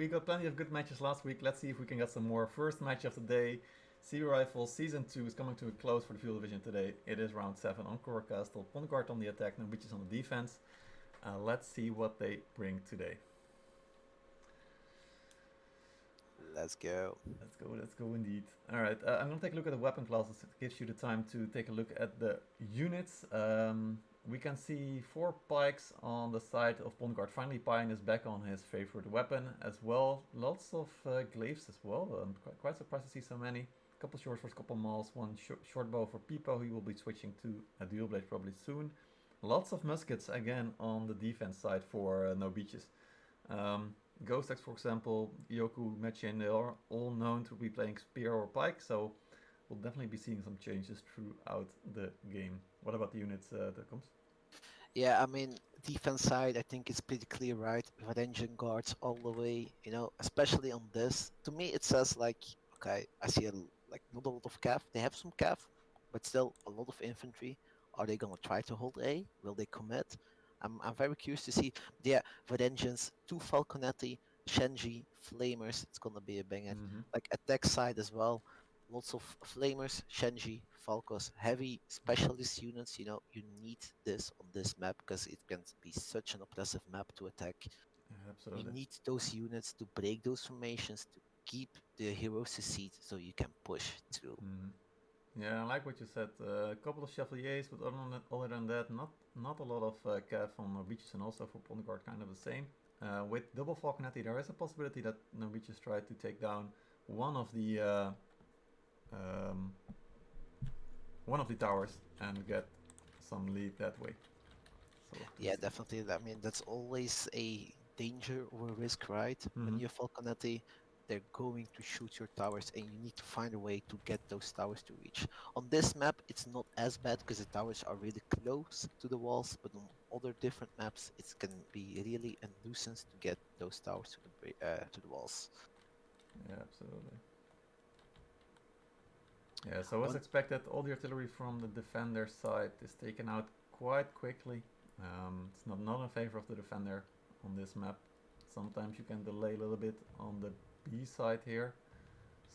We got plenty of good matches last week. Let's see if we can get some more. First match of the day. CB Rifle Season 2 is coming to a close for the Feudal Division today. It is round 7 on Kurak Castle. Guard on the attack, NoBeaches on the defense. Let's see what they bring today. Let's go. Let's go indeed. Alright, I'm going to take a look at the weapon classes. It gives you the time to take a look at the units. We can see 4 pikes on the side of Guard. Finally, Pine is back on his favorite weapon as well. Lots of glaives as well. I'm quite surprised to see so many. Couple short swords, couple mauls, one short bow for Peepo. He will be switching to a dual blade probably soon. Lots of muskets again on the defense side for NoBeaches. Ghost Axe, for example, Yoku, Mechen, they are all known to be playing spear or pike, so we'll definitely be seeing some changes throughout the game. What about the units that comes? Yeah, I mean, defense side, I think it's pretty clear, right? With engine guards all the way, especially on this. To me, it says like, okay, I see like not a lot of cav. They have some cav, but still a lot of infantry. Are they gonna try to hold A? Will they commit? I'm very curious to see. Yeah, with engines, 2 Falconetti, Shenji, Flamers. It's gonna be a banger. Like attack side as well. Lots of flamers, Shenji, Falcos, heavy specialist units. You need this on this map because it can be such an oppressive map to attack. You Absolutely. need those units to break those formations to keep the heroes seat so you can push through. Yeah, I like what you said. A couple of Chevaliers, but other than that, not a lot of cav on NoBeaches, and also for Guard kind of the same. With double Falconetti, there is a possibility that NoBeaches try to take down one of the um, towers and get some lead that way. So Yeah, definitely. I mean, that's always a danger or a risk, right? When Mm-hmm. you Falconetti, they're going to shoot your towers, and you need to find a way to get those towers to reach. On this map, it's not as bad because the towers are really close to the walls, but on other different maps, it can be really a nuisance to get those towers to the walls. Yeah, absolutely. Yeah, so as On expected, all the artillery from the defender side is taken out quite quickly. It's not in favor of the defender on this map. Sometimes you can delay a little bit on the B side here.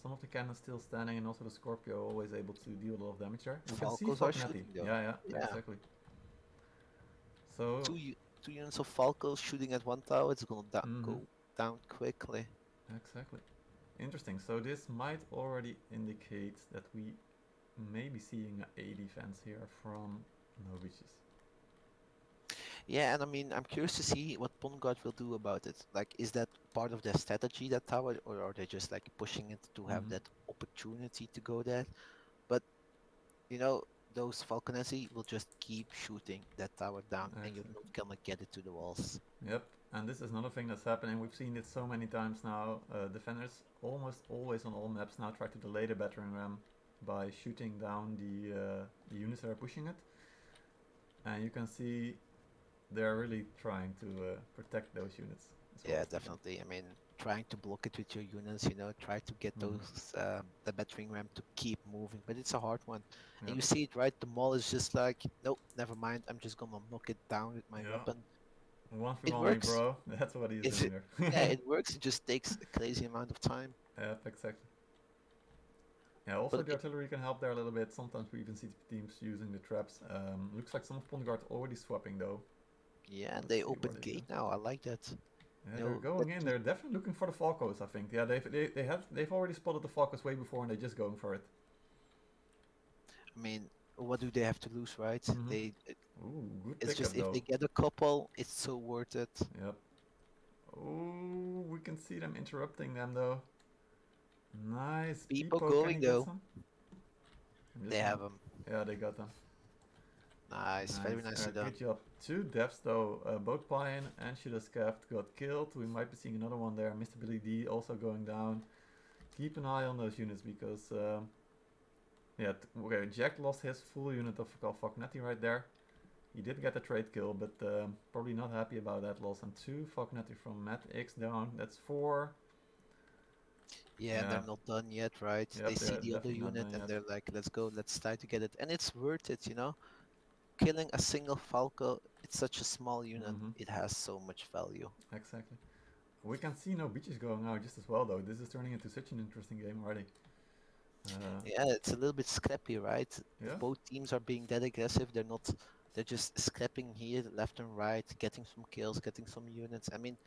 Some of the cannons still standing, and also the Scorpio always able to deal a lot of damage there. We can see Falcos are Falconetti. shooting though. Yeah, Yeah, exactly. So, two units of Falcos shooting at one tower, it's gonna mm-hmm, go down quickly. exactly. Interesting. So this might already indicate that we may be seeing a defense here from NoBeaches. Yeah, and I mean, I'm curious to see what Bongard will do about it. Like, is that part of their strategy, that tower, or are they just like pushing it to have Mm-hmm. that opportunity to go there? But you know, those Falconesi will just keep shooting that tower down, and you're Exactly. not gonna get it to the walls. Yep. And this is another thing that's happening. We've seen it so many times now. Defenders almost always on all maps now try to delay the battering ram by shooting down the units that are pushing it. And you can see they're really trying to protect those units as well Yeah, as they can. definitely. I mean, trying to block it with your units, try to get Mm-hmm. those the battering ram to keep moving, but it's a hard one. And Yep. you see it, right? The mall is just like, nope, never mind. I'm just gonna knock it down with my Yeah. weapon. One for It one, me, works. bro. That's what he's It's doing yeah, there. it works. It just takes a crazy amount of time. Yep, exactly. Yeah, also But the artillery can help there a little bit. Sometimes we even see teams using the traps. Looks like some of Pond Guard already swapping though. yeah, and Let's they see where open they go. gate now. I like that. Yeah, they're Let going in. They're definitely looking for the Falcos. I think. Yeah, they've already spotted the Falcos way before, and they're just going for it. I mean, what do they have to lose, right? Mm-hmm. They Ooh, good it's just pickup if though. they get a couple, it's so worth it. Yep. Oh, we can see them interrupting them though. Nice. People Peepo, can going you get though. some? I'm They just gonna. have them. Yeah, they got them. Nice, very Nice. nicely done. Good job. 2 deaths though. Both Pine and Scaft got killed. We might be seeing another one there. Mr. Billy D also going down. Keep an eye on those units because yeah, okay, Jack lost his full unit of Falconetti right there. He did get a trade kill, but probably not happy about that loss. And 2 Falconetti from Matt X down. That's 4. Yeah, and Yeah, they're not done yet, right? They yep, see they're the other definitely not unit done and yet. they're like, let's go, let's try to get it. And it's worth it. Killing a single Falco, it's such a small unit, Mm-hmm, it has so much value. exactly. We can see NoBeaches going out just as well, though. This is turning into such an interesting game already. Yeah, it's a little bit scrappy, right? Yeah, Both teams are being that aggressive. They're not. They're just scrapping here, left and right, getting some kills, getting some units. I mean,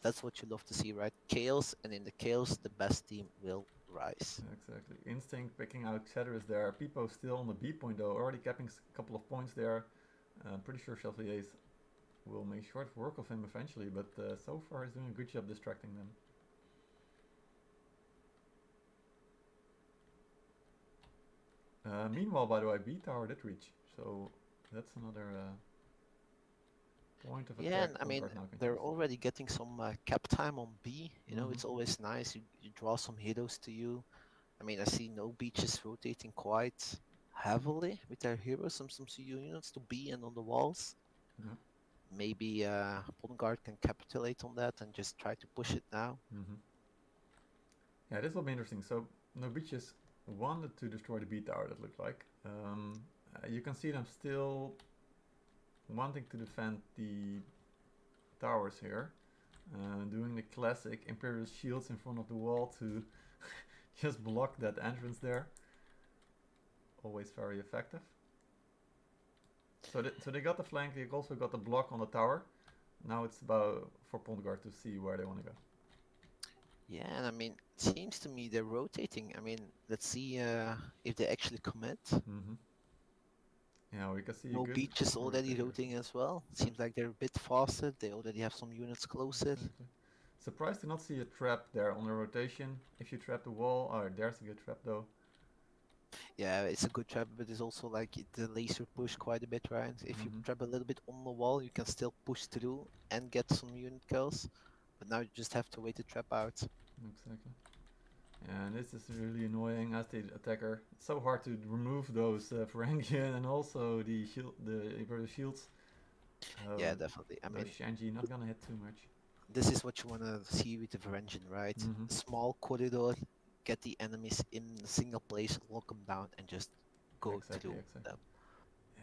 that's what you love to see, right? Chaos, and in the chaos, the best team will rise. exactly. Instinct picking out Cedrus there. Pipo still on the B point, though. Already capping a couple of points there. Pretty sure Chevalier will make short work of him eventually, but so far he's doing a good job distracting them. Meanwhile, by the way, B tower did reach, so that's another point of Yeah, attack and I Point mean, Guard now can they're choose. already getting some cap time on B. You know, Mm-hmm. it's always nice. You draw some heroes to you. I mean, I see NoBeaches rotating quite heavily with their heroes, some units to B and on the walls. Yeah. Maybe Guard can capitulate on that and just try to push it now. Mm-hmm. Yeah, this will be interesting. So NoBeaches wanted to destroy the B tower. That looked like. You can see them still wanting to defend the towers here, doing the classic Imperial shields in front of the wall to just block that entrance there. Always very effective. So they got the flank. They also got the block on the tower. Now it's about for Pont Guard to see where they want to go. Yeah, and I mean, it seems to me they're rotating. I mean, let's see if they actually commit. Mm-hmm. Yeah, we can see a good NoBeaches already rotation. rotating as well. Seems like they're a bit faster. They already have some units closer. Exactly. Surprised to not see a trap there on the rotation. If you trap the wall, there's a good trap though. Yeah, it's a good trap, but it's also like it delays your push quite a bit, right? If you Mm-hmm. trap a little bit on the wall, you can still push through and get some unit kills. But now you just have to wait the trap out. Exactly. And this is really annoying as the attacker. It's so hard to remove those Varangian and also the shield, the Imperial shields. Yeah, definitely. I Those mean, Shanji not gonna hit too much. this is what you want to see with the Varangian, right? Mm-hmm. Small corridor, get the enemies in a single place, lock them down, and just go Exactly, through exactly. them.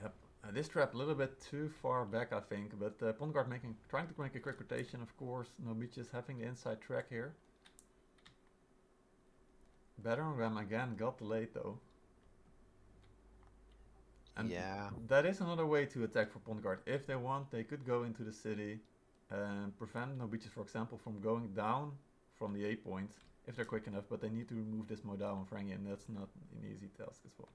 Yep. This trap a little bit too far back, I think. But Pont Guard trying to make a quick rotation, of course. NoBeaches having the inside track here. Battering ram again got delayed though. And Yeah, that is another way to attack for Pont Guard. If they want, they could go into the city and prevent NoBeaches, for example, from going down from the A point if they're quick enough. But they need to remove this Modal and Frangi, and that's not an easy task as well.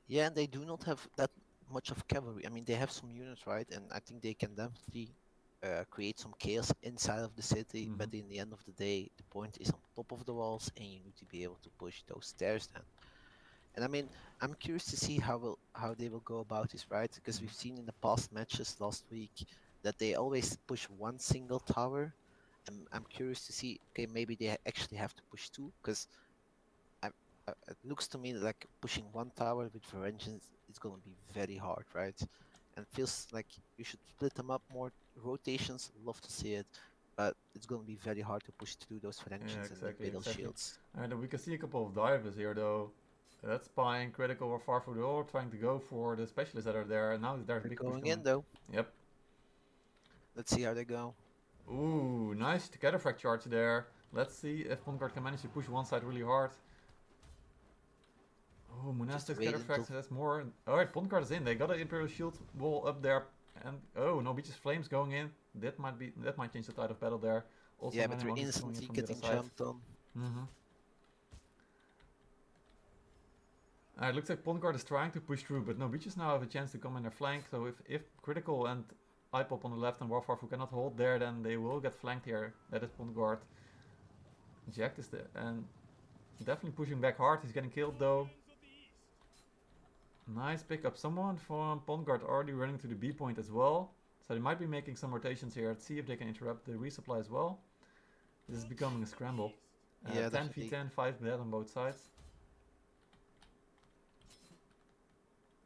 yeah, and they do not have that much of cavalry. I mean, they have some units, right? And I think they can definitely create some chaos inside of the city. Mm-hmm. But in the end of the day, the point is on top of the walls, and you need to be able to push those stairs down. And I mean, I'm curious to see how they will go about this, right? Because Mm-hmm. we've seen in the past matches last week that they always push one single tower. And I'm curious to see, okay, maybe they actually have to push two, because it looks to me like pushing one tower with Varangians is going to be very hard, right? And feels like you should split them up more. Rotations, love to see it, but it's going to be very hard to push through those Yeah, Varangians and exactly, Imperial exactly. shields. And we can see a couple of divers here though. That's spying, critical or far for the door, trying to go for the specialists that are there. And now there's a They're big push going coming. in though. Yep. Let's see how they go. Ooh, nice cataphract charge there. Let's see if Pontguard can manage to push one side really hard. Oh, Just Monastic's wait until cataphracts, that's more. Alright, Pontguard is in. They got an Imperial Shield wall up there. And oh, NoBeaches Flames going in. That might change the tide of battle there. Also, yeah, but many they're monkeys coming in instantly from the other getting side. jumped on. Mm-hmm. It looks like Pontguard is trying to push through, but NoBeaches now have a chance to come in their flank. So if Critical and iPop on the left and Warfarfu cannot hold there, then they will get flanked here. That is Pontguard. Jack is there and definitely pushing back hard. He's getting killed though. Nice pickup. Someone from Pontguard already running to the B point as well. So they might be making some rotations here. Let's see if they can interrupt the resupply as well. This is becoming a scramble. Yeah, 10 definitely. v 10, 5 dead on both sides.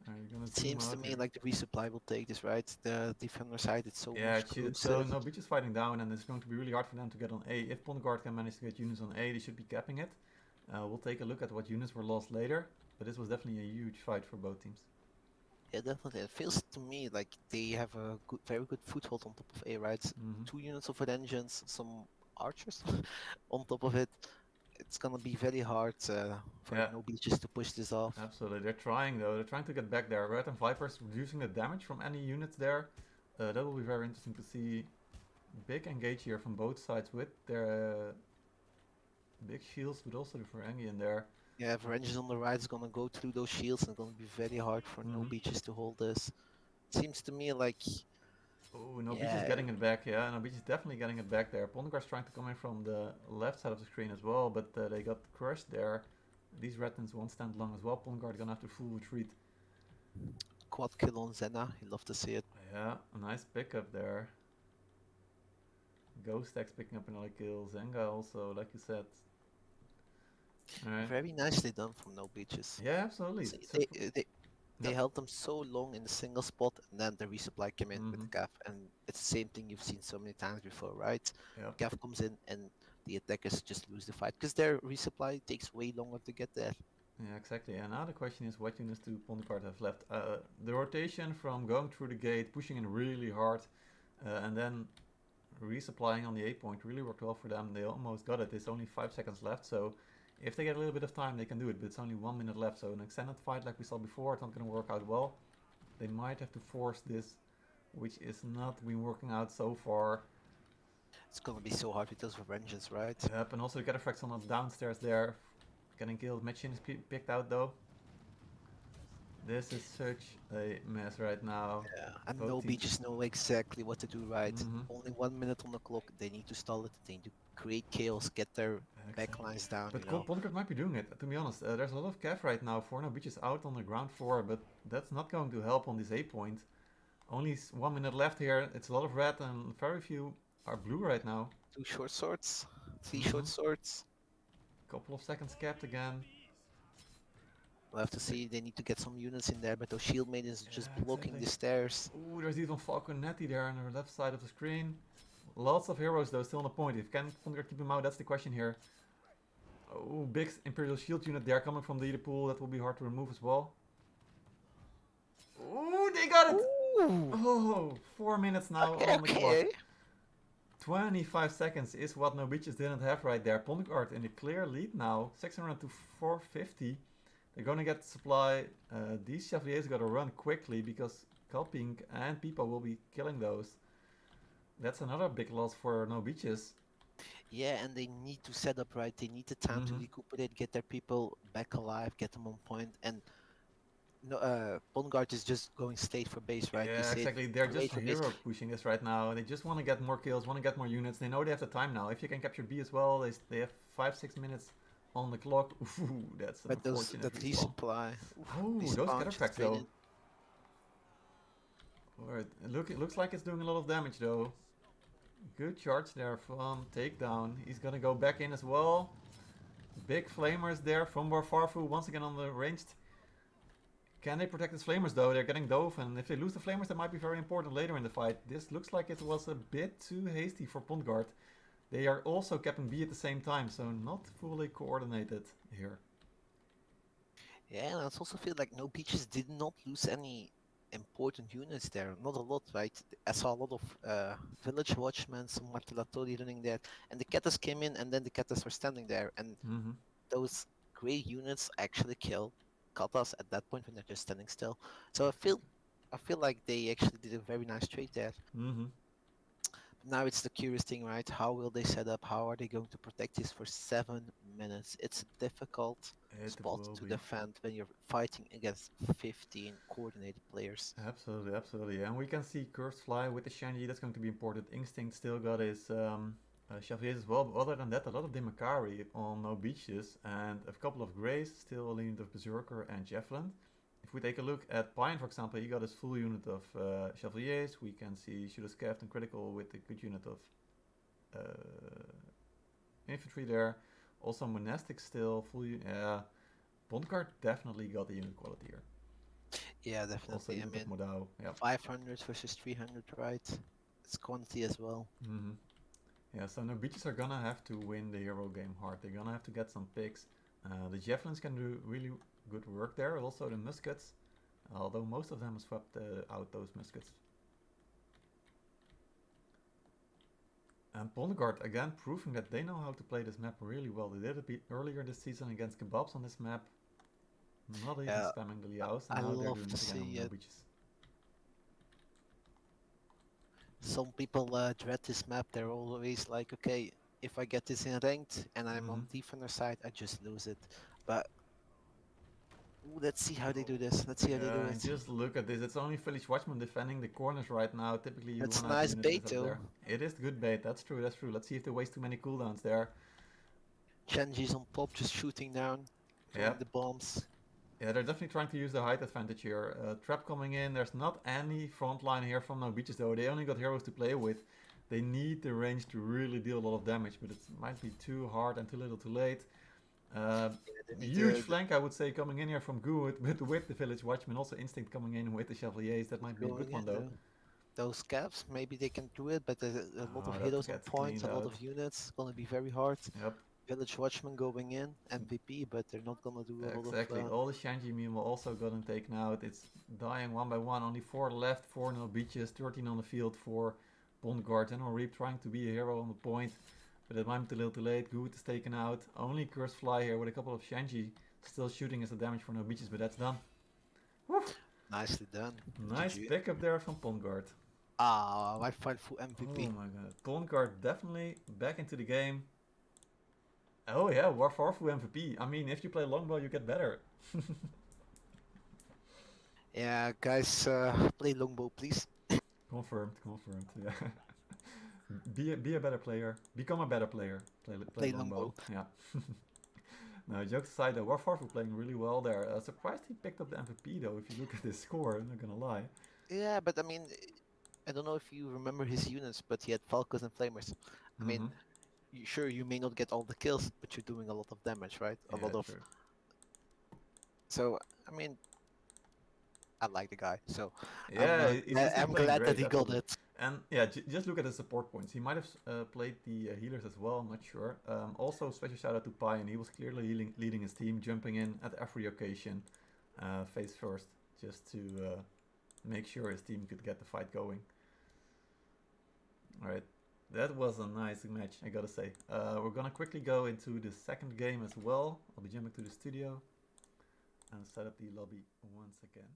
You're gonna zoom Seems to out me here. like the resupply will take this, right? The defender side is so Yeah, much it should. So closer. NoBeaches is fighting down, and it's going to be really hard for them to get on A. If Pontguard can manage to get units on A, they should be capping it. We'll take a look at what units were lost later, but this was definitely a huge fight for both teams. Yeah, definitely. It feels to me like they have a good, very good foothold on top of A, right? Mm-hmm. Two units of engines, some archers on top of it. It's gonna be very hard for Yeah, no beaches to push this off. absolutely. They're trying though. They're trying to get back there. Red and Vipers reducing the damage from any units there. That will be very interesting to see. Big engage here from both sides with their big shields, but also the Ferengi in there. Yeah, if Rangers on the right is gonna go through those shields and gonna be very hard for no Mm-hmm. beaches to hold this. Seems to me like, Oh, NoBeaches is yeah, getting it back. Yeah, NoBeaches is definitely getting it back there. Pondgar's trying to come in from the left side of the screen as well, but they got crushed there. These Retins won't stand long as well. Pondguard gonna have to full retreat. quad kill on Zena. You love to see it. Yeah, a nice pickup there. Ghost X picking up another kill. Zenga also, like you said. Alright. Very nicely done from no beaches. Yeah, absolutely. See, So, they yep. held them so long in the single spot, and then the resupply came in with Mm-hmm. the Gav, and it's the same thing you've seen so many times before, right? Yep. Gav comes in, and the attackers just lose the fight because their resupply takes way longer to get there. Yeah, exactly. And now the question is, what units do Pondguard have left? The rotation from going through the gate, pushing in really hard, and then resupplying on the A point really worked well for them. They almost got it. It's only 5 seconds left, so if they get a little bit of time, they can do it. But it's only 1 minute left, so an extended fight like we saw before, it's not going to work out well. They might have to force this, which is not been working out so far. It's gonna be so hard with those vengeance, right? Yep, and also the Cataphracts on the downstairs there, getting killed. Machin is picked out though. This is such a mess right now. Yeah, and Both no teams. beaches know exactly what to do, right? Mm-hmm. Only 1 minute on the clock. They need to stall it. They need to create chaos, get their Exactly. backlines down. But Pondgard might be doing it, to be honest. There's a lot of cav right now for NoBeaches out on the ground floor, but that's not going to help on this A point. Only 1 minute left here. It's a lot of red and very few are blue right now. Two short swords, three Mm-hmm. short swords. Couple of seconds capped again. We'll have to see. They need to get some units in there, but those shield maidens are just Yeah, blocking exactly. the stairs. Ooh, there's even Falconetti there on the left side of the screen. Lots of heroes though still on the point. If can Pondgard keep him out, that's the question here. Oh, big Imperial Shield unit there coming from the leader pool. That will be hard to remove as well. Ooh, they got it! Ooh, Oh, 4 minutes now okay, on the clock. okay. 25 seconds is what NoBeaches didn't have right there. Pondguard in a clear lead now, 600 to 450. They're gonna get supply. These Chevaliers gotta run quickly because Kalping and Pipa will be killing those. That's another big loss for NoBeaches. Yeah, and they need to set up right. They need the time to Mm-hmm. recuperate, get their people back alive, get them on point, and no, Bongard is just going straight for base, right? You Yeah, see it exactly. They're just straight for base. hero pushing this right now. They just want to get more kills, want to get more units. They know they have the time now. If you can capture B as well, they have 5-6 minutes on the clock. Ooh, that's an But those unfortunate that respawn. resupply, Oh, those respawn just cataphracts straight though. in. Alright, it looks like it's doing a lot of damage though. Good charge there from Takedown. He's gonna go back in as well. Big flamers there from Barfarfu once again on the ranged. Can they protect his flamers though? They're getting dove, and if they lose the flamers, that might be very important later in the fight. This looks like it was a bit too hasty for Pondguard. They are also capping B at the same time, so not fully coordinated here. Yeah, and I also feel like no beaches did not lose any important units there. Not a lot, right? I saw a lot of village watchmen, some martelatori running there, and the Ketas came in, and then the Ketas were standing there, and Mm-hmm. those gray units actually kill Katas at that point when they're just standing still. So I feel like they actually did a very nice trade there. Mm-hmm. Now it's the curious thing, right? How will they set up? How are they going to protect this for 7 minutes? It's a difficult It spot will to be. defend when you're fighting against 15 coordinated players. Absolutely, absolutely. And we can see Cursed Fly with the Shanji, that's going to be important. Instinct still got his Chevaliers as well, but other than that, a lot of Demakari on NoBeaches and a couple of Greys, still a unit of Berserker and Javelin. If we take a look at Pine, for example, he got his full unit of Chevaliers. We can see Shooter Scaft and Critical with a good unit of infantry there. Also Monastic still full unit. Bondguard definitely got the unit quality here. Yeah, Also definitely. I unit of mean, Modao. Yeah. 500 versus 300, right? It's quantity as well. Mm-hmm. Yeah, so NoBeaches are gonna have to win the hero game hard. They're gonna have to get some picks. The Javelins can do really good work there. Also the muskets. Although most of them have swept out those muskets. And Bondguard again proving that they know how to play this map really well. They did it earlier this season against Kebabs on this map. Not even Yeah, spamming the Liaos, and I now they're love doing to it again on see No it. Beaches. Some people dread this map. They're always like, okay, if I get this in ranked and I'm Mm-hmm. on defender side, I just lose it. But ooh, let's see how they do this. Let's see how they do Yeah, and it. just look at this. It's only Village Watchman defending the corners right now. Typically, you It's want to have nice units bait inside of though. there. It is good bait. That's true. That's true. Let's see if they waste too many cooldowns there. Chenji's on top, just shooting down, throwing Yep. the bombs. Yeah, they're definitely trying to use the height advantage here. Trap coming in. There's not any front line here from NoBeaches though. They only got heroes to play with. They need the range to really deal a lot of damage, but it might be too hard and too little too late. Uh, Yeah, they need Huge flank, I would say, coming in here from Good, but with the Village Watchman, also Instinct coming in with the Chevaliers. That might be a good going one in though. though. Those caps, maybe they can do it, but there's a lot of Oh, that heroes on gets point, cleaned a lot out. of units. Gonna be very hard. Yep, Village Watchman going in, MVP, but they're not gonna do a lot of. exactly. All the Shanji meme also gotten taken out. It's dying one by one. Only 4 left, 4 no beaches, 13 on the field for Bondguard. And Reap trying to be a hero on the point, but it might be too little too late. Good is taken out. Only Curse Fly here with a couple of Shanji still shooting as the damage for no beaches, but that's done. Woo! Nicely done. Nice GG. pickup there from Bondguard. Ah, my full Oh MVP. my god. Conquerors definitely back into the game. Oh yeah, War Farfu MVP. I mean, if you play longbow, you get better. Yeah, guys, play longbow, please. Confirmed, confirmed. Yeah. Be a better player. Become a better player. Play Play longbow. longbow. Yeah. No, jokes aside, War Farfu playing really well there. Surprised he picked up the MVP though. If you look at his score, I'm not gonna lie. Yeah, but I mean, I don't know if you remember his units, but he had Falcons and Flamers. I mean, Mm-hmm. sure, you may not get all the kills, but you're doing a lot of damage, right? A Yeah, lot of. true. So, I mean, I like the guy. So, Yeah, he's still I'm playing glad that great, he got absolutely. it. And yeah, just look at the support points. He might have played the healers as well. I'm not sure. Also, special shout out to Pai, and he was clearly leading his team, jumping in at every occasion, face first, just to make sure his team could get the fight going. All right, that was a nice match, I gotta say. We're gonna quickly go into the second game as well. I'll be jumping to the studio and set up the lobby once again.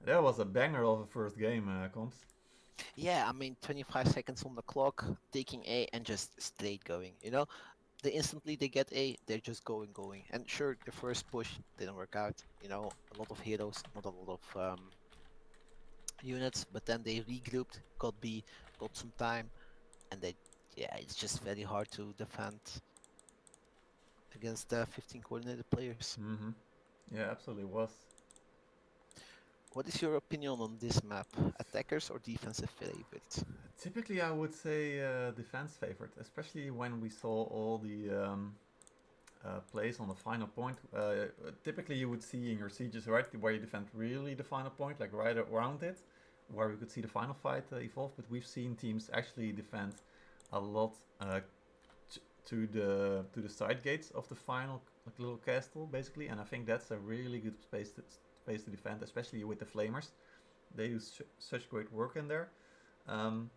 That was a banger of a first game, Comps. Yeah, I mean, 25 seconds on the clock, taking A and just straight going. Instantly they get A, they're just going. And sure, the first push didn't work out. A lot of heroes, not a lot of units, but then they regrouped, got B, got some time, and yeah, it's just very hard to defend against the 15 coordinated players. Mm-hmm. Yeah, absolutely was. What is your opinion on this map? Attackers or defensive favorite? Typically, I would say defense favorite, especially when we saw all the plays on the final point. Typically, you would see in your sieges, right, where you defend really the final point, like right around it, where we could see the final fight evolve. But we've seen teams actually defend a lot to the side gates of the final like, little castle, basically. And I think that's a really good space to defend, especially with the flamers. They do such great work in there. Um,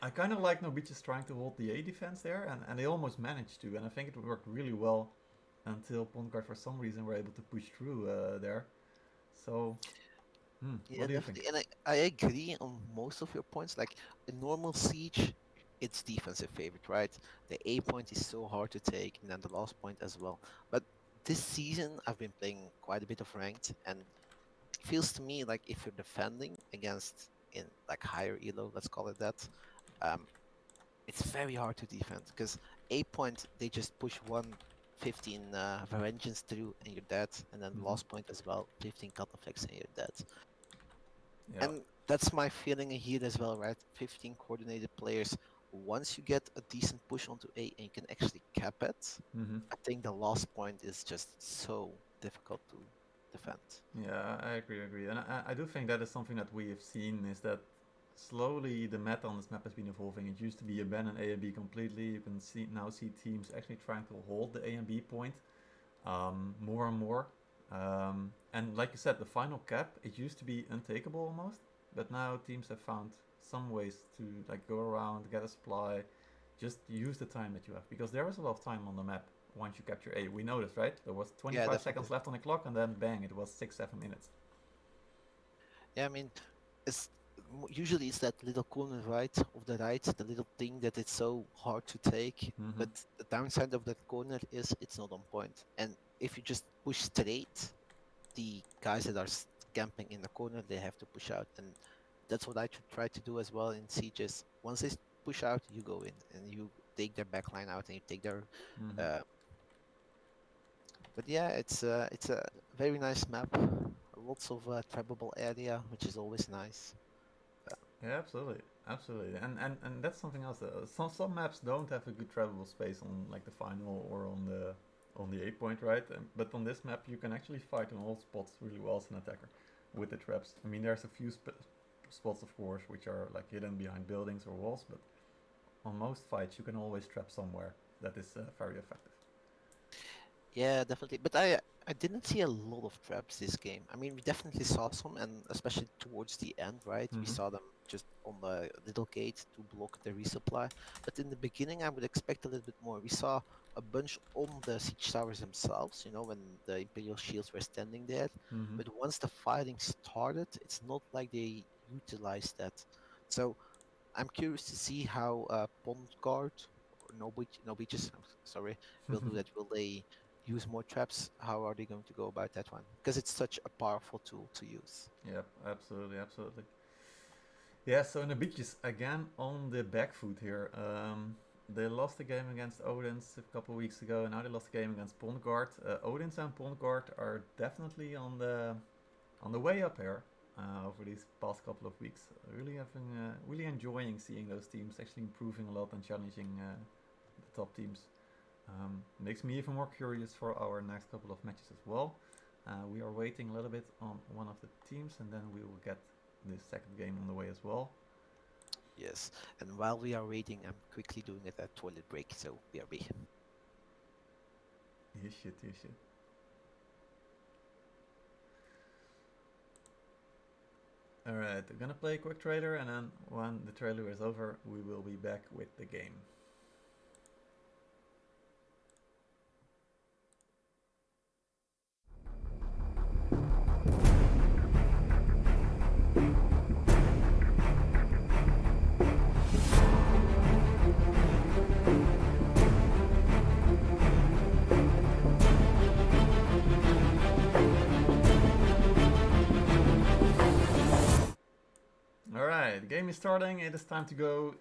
I kind of like NoBeaches trying to hold the A defense there, and they almost managed to, and I think it worked really well until Pondguard for some reason were able to push through there. So, Yeah, what do you think? definitely. And I agree on most of your points. Like a normal siege, it's defensive favorite, right? The A point is so hard to take, and then the last point as well. But this season, I've been playing quite a bit of ranked, and it feels to me like if you're defending against in like higher elo, let's call it that, um, it's very hard to defend because A point they just push 15 Varangians through and you're dead, and then Mm-hmm. last point as well, 15 Cataplex and you're dead. Yeah. And that's my feeling here as well, right? 15 coordinated players. Once you get a decent push onto A and you can actually cap it, Mm-hmm. I think the last point is just so difficult to defend. Yeah, I agree, I agree. And I do think that is something that we have seen is that slowly the meta on this map has been evolving. It used to be abandon A and B completely. You can now see teams actually trying to hold the A and B point more and more. And like you said, the final cap, it used to be untakeable almost, but now teams have found some ways to like go around, get a supply, just use the time that you have because there is a lot of time on the map once you capture A. We noticed, right? There was Yeah, 25 definitely. seconds left on the clock, and then bang, it was 6 7 minutes. Yeah, I mean, it's usually it's that little corner right of the right, the little thing that it's so hard to take. Mm-hmm. But the downside of that corner is it's not on point. And if you just push straight, the guys that are camping in the corner, they have to push out. And that's what I try to do as well in sieges. Once they push out, you go in and you take their backline out and you take their. Mm-hmm. Uh, but yeah, it's a very nice map. Lots of trappable area, which is always nice. Yeah, absolutely, absolutely, and that's something else. Some maps don't have a good travelable space on like the final or on the 8 point, right? But on this map, you can actually fight on all spots really well as an attacker with the traps. I mean, there's a few spots, of course, which are like hidden behind buildings or walls, but on most fights, you can always trap somewhere that is very effective. Yeah, definitely. But I didn't see a lot of traps this game. I mean, we definitely saw some, and especially towards the end, right? We Mm-hmm. saw them just on the little gate to block the resupply. But in the beginning, I would expect a little bit more. We saw a bunch on the siege towers themselves, when the Imperial shields were standing there. Mm-hmm. But once the fighting started, it's not like they utilized that. So I'm curious to see how Pond Guard or no beaches, I'm sorry, will do that. Will they use more traps? How are they going to go about that one? Because it's such a powerful tool to use. Yep, absolutely, absolutely. Yeah, so in the beaches again on the back foot here. They lost a game against Odins a couple of weeks ago, and now they lost a game against Pondguard. Odins and Pondguard are definitely on the way up here over these past couple of weeks. Really enjoying seeing those teams actually improving a lot and challenging the top teams. Makes me even more curious for our next couple of matches as well. We are waiting a little bit on one of the teams, and then we will get the second game on the way as well. Yes. And while we are waiting, I'm quickly doing a toilet break. So BRB. You should, you should. Alright, I'm gonna play a quick trailer, and then when the trailer is over, we will be back with the game. Alright, the game is starting. It is time to go.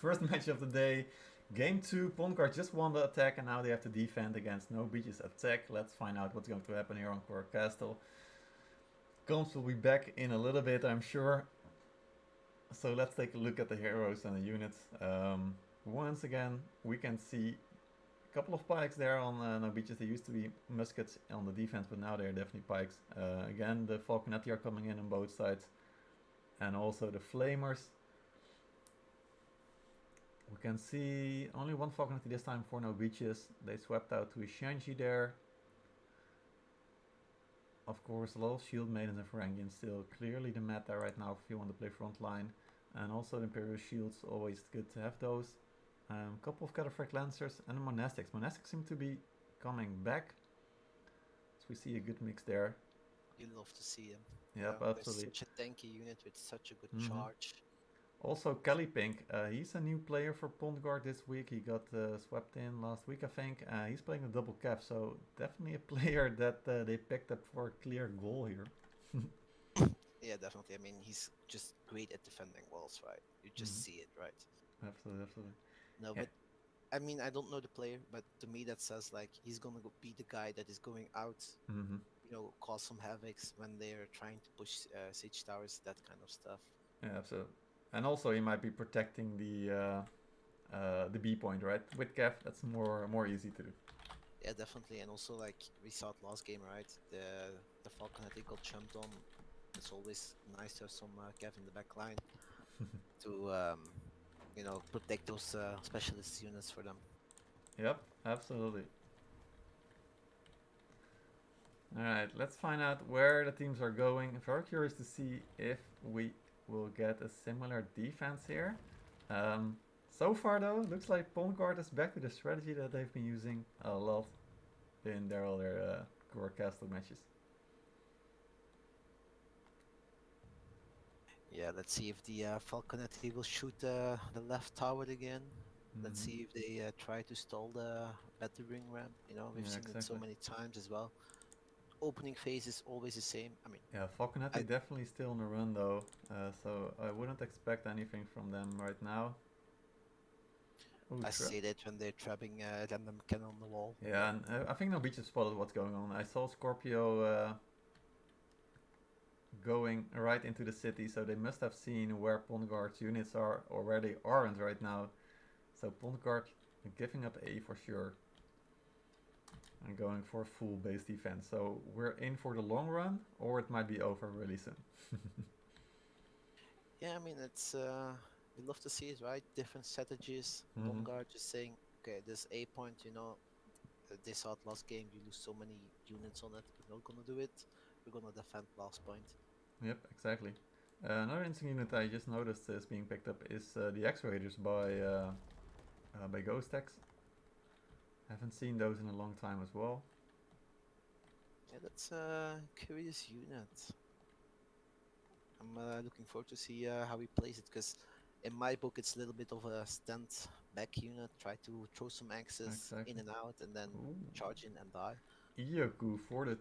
First match of the day. Game 2. Pondguard just won the attack, and now they have to defend against NoBeaches attack. Let's find out what's going to happen here on Kurak Castle. Combs will be back in a little bit, I'm sure. So let's take a look at the heroes and the units. Once again, we can see a couple of pikes there on NoBeaches. They used to be muskets on the defense, but now they're definitely pikes. Again, the Falconetti are coming in on both sides. And also the Flamers. We can see only one Falconetti this time for NoBeaches. They swept out to Shanji there. Of course, a lot of Shield Maidens and Varangians still clearly the meta right now if you want to play frontline. And also the Imperial Shields, always good to have those. Couple of Cataphract Lancers and the Monastics. Monastics seem to be coming back. So we see a good mix there. You love to see him. Yep, There's absolutely. such a tanky unit with such a good Mm-hmm. charge. Also, Kelly Pink, he's a new player for Pondguard this week. He got swept in last week, I think. He's playing a double cap, so definitely a player that they picked up for a clear goal here. Yeah, definitely. I mean, he's just great at defending walls, right? You just see it, right? Absolutely, absolutely. No, Yeah. but I mean, I don't know the player, but to me that says like he's gonna be the guy that is going out, Mm-hmm. cause some havocs when they're trying to push siege towers, that kind of stuff. Yeah, absolutely. And also, he might be protecting the B point, right? With Kev, that's more easy to do. Yeah, definitely. And also, like we saw it last game, right? The Falcon I think got jumped on. It's always nice to have some Kev in the back line to protect those specialist units for them. Yep, absolutely. Alright, let's find out where the teams are going. I'm very curious to see if we will get a similar defense here. Um, so far though, looks like Pawn Guard is back to the strategy that they've been using a lot in their other core castle matches. Yeah, let's see if the Falconetti will shoot the left tower again. Let's Mm-hmm. see if they try to stall the battering ram. You know, we've Yeah, seen it so exactly. many times as well. Opening phase is always the same. I mean, Yeah, Falconetti I definitely still on the run though, so I wouldn't expect anything from them right now. Ooh, I say that when they're trapping random cannon on the wall, yeah, but and I think NoBeaches spotted what's going on. I saw Scorpio going right into the city, so they must have seen where Pond Guard's units are or where they aren't right now. So Pond Guard giving up A for sure and going for full base defense. So we're in for the long run, or it might be over really soon. yeah, I mean, it's we love to see it, right? Different strategies. Mm-hmm. Bongard just saying, okay, this A point, you know, this hard last game, you lose so many units on it. We're not gonna do it. We're gonna defend last point. Yep, exactly. Another interesting unit I just noticed is being picked up is the X-Raiders by Ghost X. Haven't seen those in a long time as well. Yeah, that's a curious unit. I'm looking forward to see how he plays it because in my book it's a little bit of a stand back unit. Try to throw some axes in Exactly. and out and then Ooh. charge in and die. Iyoku for the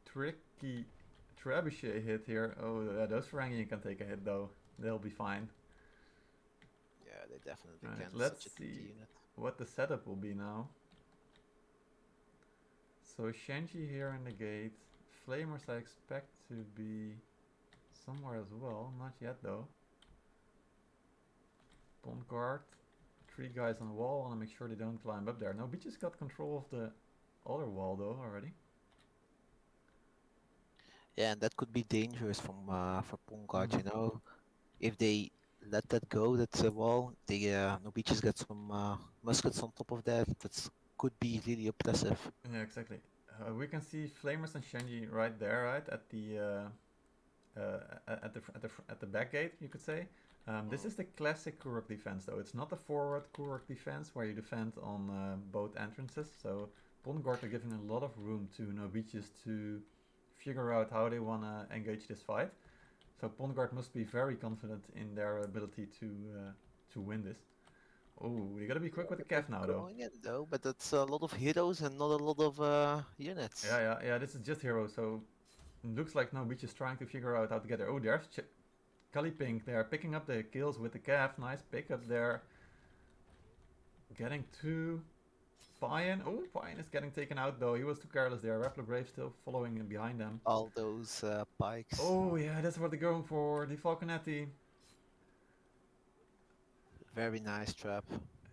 tricky trebuchet hit here. Oh, yeah, those Ferengi can take a hit though. They'll be fine. Yeah, they definitely Alright, can. let's Such a see tricky unit. what the setup will be now. So Shenji here in the gate. Flamers I expect to be somewhere as well. Not yet though. Pond guard. Three guys on the wall. Want to make sure they don't climb up there. No, we just got control of the other wall though already. Yeah, and that could be dangerous from for Pongard, Mm-hmm. you know. If they let that go, that's a wall. They Norwegians get some muskets on top of that. That's could be really oppressive. Yeah, exactly. We can see Flamers and Shenji right there, right at the back gate, you could say. This Mm. is the classic Kurak defense, though. It's not the forward Kurak defense where you defend on both entrances. So Bondguard are giving a lot of room to Norwegians to figure out how they want to engage this fight. So Bondguard must be very confident in their ability to win this. Oh, we gotta be quick Yeah, with the but they're calf now, though. going in though. But that's a lot of heroes and not a lot of Yeah, units. yeah, yeah. This is just hero, so looks like Norwich is trying to figure out how to get there. Oh, there's Pink there, picking up the kills with the calf. Nice pick up there. Getting to Pyan. Oh, Pyan is getting taken out though. He was too careless there. Rappler Brave still following in behind them. All those pikes. Oh, yeah, that's what they're going for. The Falconetti. Very nice trap.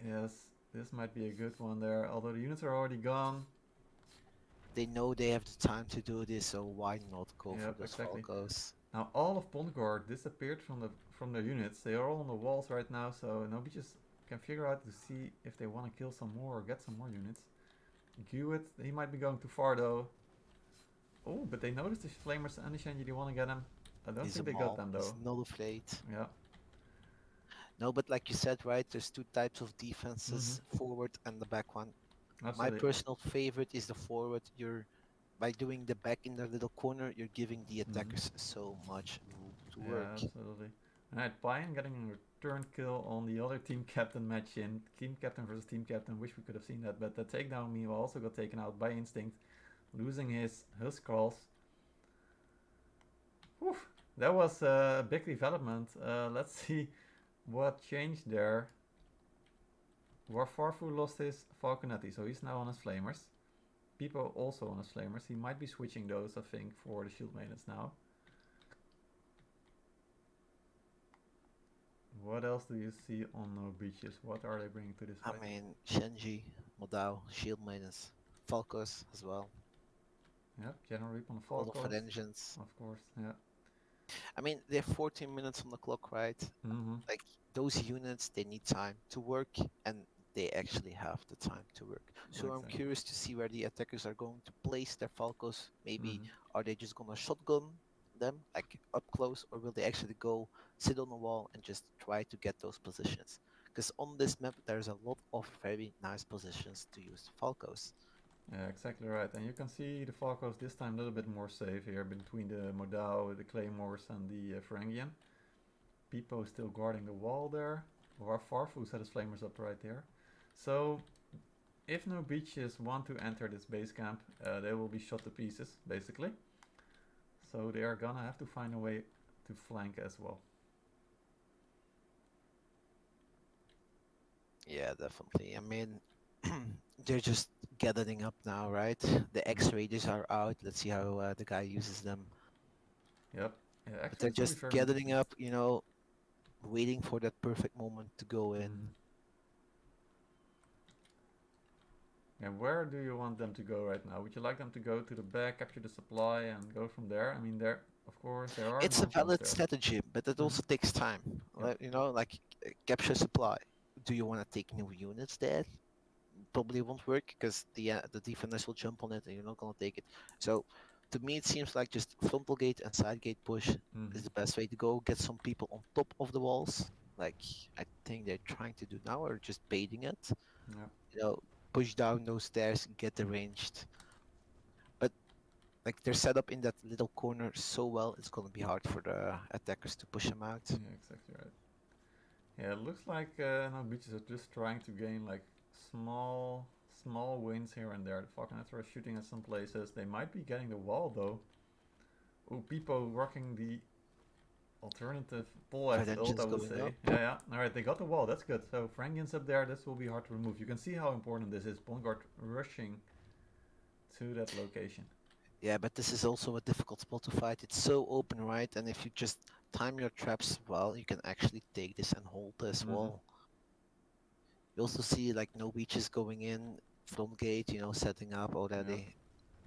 Yes, this might be a good one there. Although the units are already gone. They know they have the time to do this, so why not go for Yep, those exactly. Falcos? Now all of Bondgord disappeared from their units. They are all on the walls right now, so nobody just can figure out to see if they want to kill some more or get some more units. Hewitt, he might be going too far though. Oh, but they noticed the Flamers and the Shenji, they want to get him. I don't He's a think they got mall. them He's though. not afraid. Yeah. No, but like you said, right, there's two types of Mm-hmm. defenses, forward and the back one. My Absolutely. personal favorite is the forward. You're by doing the back in the little corner, you're giving the Mm-hmm. attackers so much room to Yeah, work. absolutely. Alright, Pyan getting a return kill on the other team captain match in. Team captain versus team captain. Wish we could have seen that, but the takedown meanwhile also got taken out by instinct, losing his Huskarls. Whew, that was a big development. Let's see what changed there. Warfarfu lost his Falconetti, so he's now on his Flamers. People also on his Flamers. He might be switching those, I think, for the Shield Maidens now. What else do you see on NoBeaches? What are they bringing to this I fight? mean, Shenji, Modao, Shield Maidens, Falcos as well. Yep, General Reap on the A lot of Falcons, engines. of course. Yeah. I mean, they have 14 minutes on the clock, right? Mm-hmm. Like those units, they need time to work, and they actually have the time to work. So I'm Exactly. curious to see where the attackers are going to place their Falcos. Maybe Hmm. are they just gonna shotgun them like up close, or will they actually go sit on the wall and just try to get those positions? Because on this map there's a lot of very nice positions to use Falcos. Yeah, exactly right. And you can see the Falcos this time a little bit more safe here between the Modao, the Claymores, and the Varangian. Pipo is still guarding the wall there. Or Farfus had his flamers up right there. So if no beaches want to enter this base camp, they will be shot to pieces, basically. So they are gonna have to find a way to flank as well. Yeah, definitely. I mean, they're just gathering up now, right? The Hmm. X raiders are out. Let's see how the guy uses them. Yep. Yeah, But actually, they're it's gonna be just very gathering interesting. up, waiting for that perfect moment to go in. Hmm. And where do you want them to go right now? Would you like them to go to the back, capture the supply, and go from there? I mean, there, of course, there are It's a non-cons valid there. strategy, but it Hmm. also takes time. Yep. Like capture supply. Do you want to take new units there? Probably won't work because the defenders will jump on it and you're not gonna take it. So to me, it seems like just frontal gate and side gate push Hmm. is the best way to go. Get some people on top of the walls, like I think they're trying to do now, or just baiting it. Yep. You know, push down those stairs, get arranged. But like they're set up in that little corner so well, it's gonna be hard for the attackers to push them out. Yeah, exactly right. Yeah, it looks like now beaches are just trying to gain like small, small wins here and there. The Falconets are shooting at some places. They might be getting the wall though. Ooh, Pipo rocking the alternative pole Red axe ult, I engines would going say. up, Yeah, yeah. Alright, they got the wall. That's good. So Frangian's up there. This will be hard to remove. You can see how important this is. Bongard rushing to that location. yeah, but this is also a difficult spot to fight. It's so open, right? And if you just time your traps well, you can actually take this and hold this Mm-hmm. wall. You also see like NoBeaches going in, front gate, setting up Yep. already.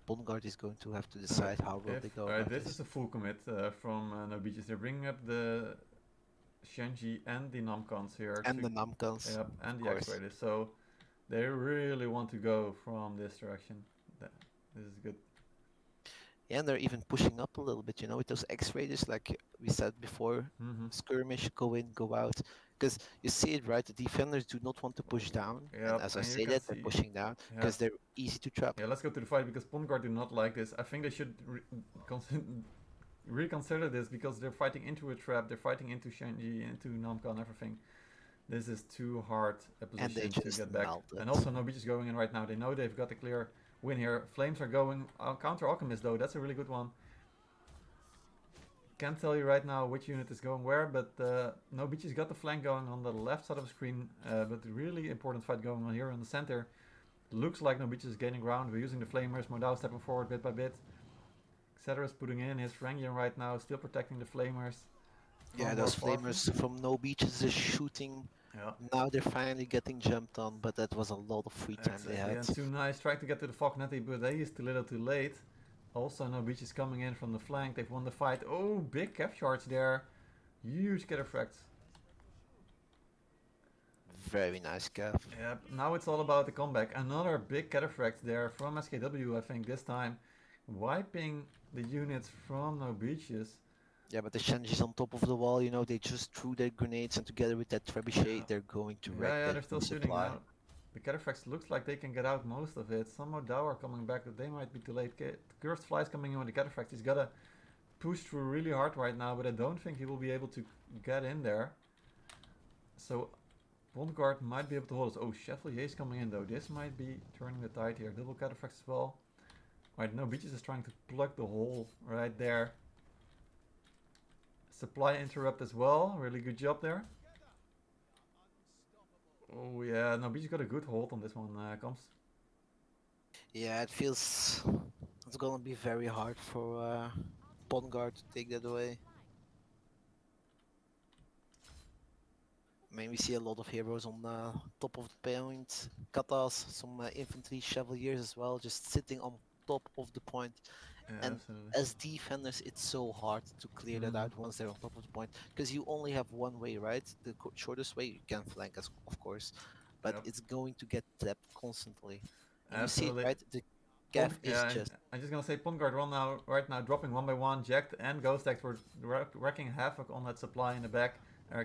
Bongard is going to have to Alright. decide how will If they go alright, about this is this. a full commit from NoBeaches. They're bringing up the Shenji and the Namkhans here And to the Namkans, yep, of and the course. X-Raiders. So they really want to go from this direction. This is good. Yeah, and they're even pushing up a little bit, with those X-raiders, like we said before, Mm-hmm. skirmish, go in, go out. Because you see it, right? The defenders do not want to push down, and Yep, as I and you say can that, they're see. pushing down Yep. because they're easy to trap. Yeah, let's go to the fight because Pongard do not like this. I think they should reconsider this because they're fighting into a trap. They're fighting into Shenji, into Namka, and everything. This is too hard a And they position to just get back. melt And it. also, NoBeach is going in right now. They know they've got a clear win here. Flames are going counter Alchemist though. That's a really good one. Can't tell you right now which unit is going where, but NoBeach has got the flank going on the left side of the screen. But really important fight going on here in the center. Looks like NoBeach is gaining ground. We're using the flamers. Modao stepping forward bit by bit. Xeter is putting in his Rangian right now, still protecting the flamers Yeah, from those Warfarfu. flamers from NoBeaches is shooting. Yeah, Now they're finally getting jumped on, but that was a lot of free time they exactly. had. And too nice, trying to get to the Falconetti, but he is too little too late. Also, no beach is coming in from the flank. They've won the fight. Oh, big cap charge there. Huge cataphracts. Very nice, Gav. Yep, now it's all about the comeback. Another big cataphract there from SKW, I think, this time. Wiping the units from no beaches. Yeah, but the Shenji's on top of the wall, they just threw their grenades, and together with that Yeah, trebuchet, they're going to wreck yeah, that they're still blue shooting supply. now. The Cataphracts looks like they can get out most of it. Some Modao are coming back, but they might be too late. Cursed Fly's coming in with the Cataphracts. He's gotta push through really hard right now, but I don't think he will be able to get in there. So Bondguard might be able to hold us. Oh, Chevalier's coming in though. This might be turning the tide here. Double Cataphracts as well. Right, no, Beaches is trying to plug the hole right there. Supply interrupt as well. Really good job there. Oh yeah, no, Beaches got a good hold on this one, Comes. Yeah, it feels it's gonna be very hard for Bongard to take that away. I mean, we see a lot of heroes on top of the point. Katas, some infantry chevaliers as well, just sitting on top of the point. Yeah, And absolutely. as defenders, it's so hard to clear that Mm-hmm. out once they're on top of the point, because you only have one way, right? The shortest way you can flank, as of course, but Yep. it's going to get tapped constantly. And you see it, Absolutely. right? The gaff is Yeah, just I'm just gonna say Pongard right now dropping one by one. Jacked and Ghost Axe were wrecking havoc on that supply in the back,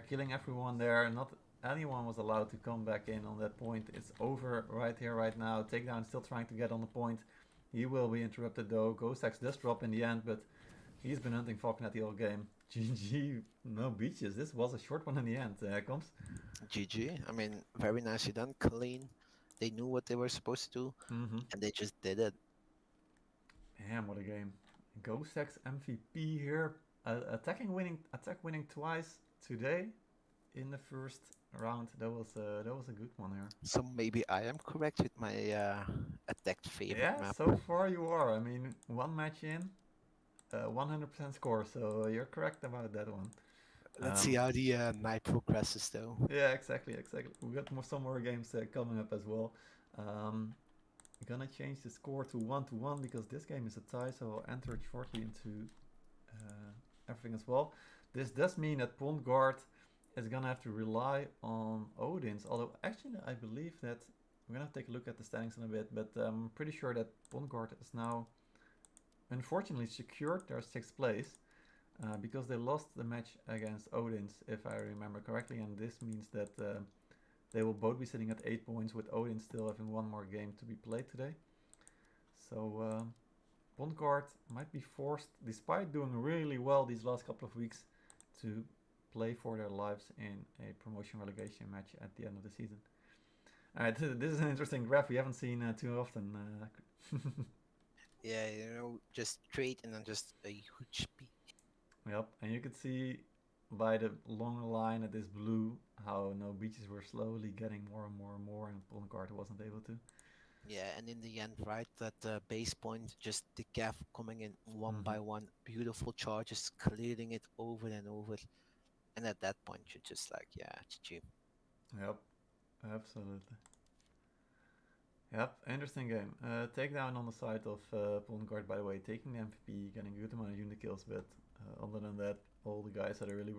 killing everyone there. Not anyone was allowed to come back in on that point. It's over right here, right now. Takedown still trying to get on the point. He will be interrupted though. Ghost Axe does drop in the end, but he's been hunting Falcon the whole game. GG, NoBeaches. This was a short one in the end. Comes. GG. I mean, very nicely done, clean. They knew what they were supposed to do, Mm-hmm. and they just did it. Damn, what a game. Ghost Axe MVP here. Attack winning twice today in the first round. That was a good one here. So maybe I am correct with my attacked favorite Yeah, map. so far you are. I mean, one match in, 100% score. So you're correct about that one. Let's see how the night progresses, though. Yeah, exactly. We got some more games coming up as well. Um, gonna change the score to 1 because this game is a tie. So I'll enter it shortly into everything as well. This does mean that Pond Guard is gonna have to rely on Odin's. Although actually I believe that we're gonna have to take a look at the standings in a bit, but I'm pretty sure that Pond Guard is now unfortunately secured their 6th place because they lost the match against Odin's, if I remember correctly, and this means that they will both be sitting at 8 points with Odin still having one more game to be played today. So Bondguard might be forced, despite doing really well these last couple of weeks, to play for their lives in a promotion relegation match at the end of the season. Alright, this is an interesting graph we haven't seen too often. Yeah, just straight and then just a huge peak. Yep, and you could see by the long line at this blue how NoBeaches were slowly getting more and more and more, and Bondguard wasn't able to. Yeah, and in the end, right, that base point, just the gaff coming in one Mm-hmm. by one, beautiful charges, clearing it over and over. And at that point, you're just like, yeah, GG. Yep, absolutely. Yep, interesting game. Takedown on the side of Bondguard, by the way, taking the MVP, getting a good amount of unit kills, but other than that, all the guys had a really